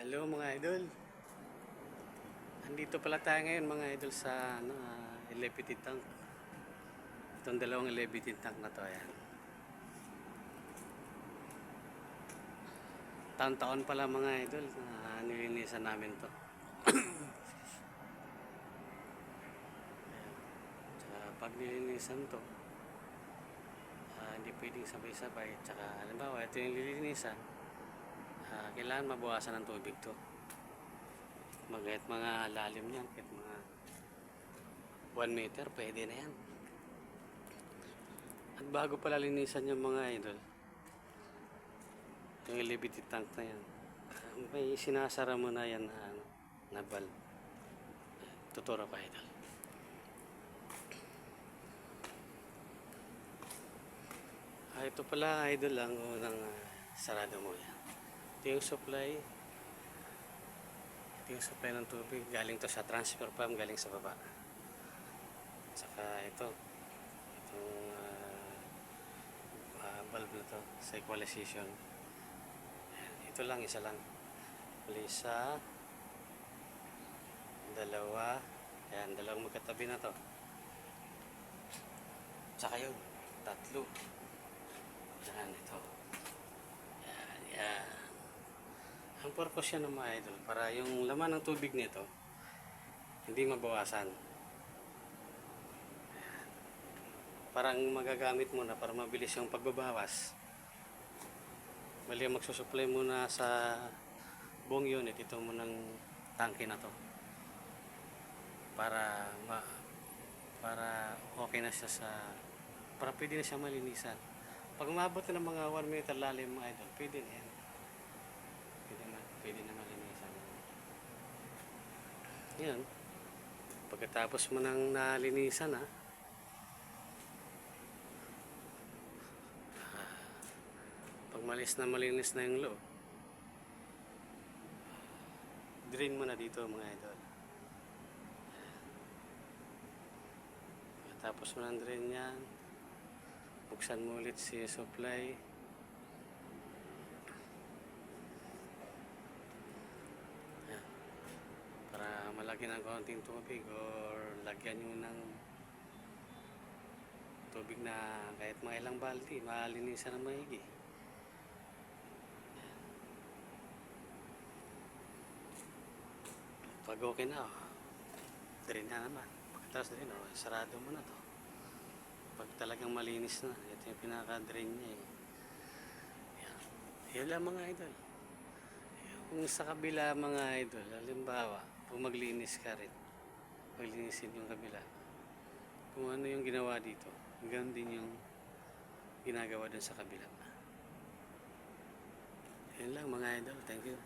Hello mga idol. Andito pala tayo ngayon mga idol sa elevated tank. Itong dalawang elevated tank na to, ayan. Taon-taon pala mga idol na nilinisan namin to. Ayan. Tsaka pag nilinisan to, hindi pwedeng sabay-sabay. Tsaka halimbawa ito yung lilinisan, kailangan mabawasan ng tubig to. Kahit mga lalim yan, kahit mga 1 meter, pwede na yan. At bago pala linisan yung mga idol, yung elevated tank na yan, may sinasara mo na yan na valve. Tuturo pa idol. Ito pala idol lang unang sarado mo yan. Ito yung supply. Ito yung supply ng tubig. Galing to sa transfer pump, galing sa baba. Saka ito. Itong valve na to sa equalization. Ito lang, isa lang. Isa, dalawa. Ayan, dalawang magkatabi na to. Saka yun, tatlo. Yan, ito. Yan, yan. Ang purpose yan ng mga idol, para yung laman ng tubig nito hindi mabawasan. Ayan. Parang magagamit mo na para mabilis yung pagbabawas. Bali magsusupply muna sa buong unit ito munang tangke na to. Para okay na siya para pwede na siya malinisan. Pag umabot na ng mga 1 meter lalim mga idol, pwede na yan. Pwede na malinisan. Yan. Pagkatapos mo nang nalinisan pag malinis na yung loob, drain mo na dito mga idol. Pagkatapos mo ng drain yan, buksan mo ulit si supply. Ayan. Para malagyan ng konting tubig or lagyan nyo ng tubig na kahit mga ilang balde, malinisan ng maigi. Pag okay na, drain na naman. Pagkatapos drain, sarado mo na to. Pag talagang malinis na, ito yung pinaka-drain niya eh. Yan. Yan lang mga idol. Kung sa kabila mga idol, halimbawa, kung maglinis ka rin, maglinisin yung kabila, kung ano yung ginawa dito, ganun din yung ginagawa dun sa kabila. Yan lang mga idol. Thank you.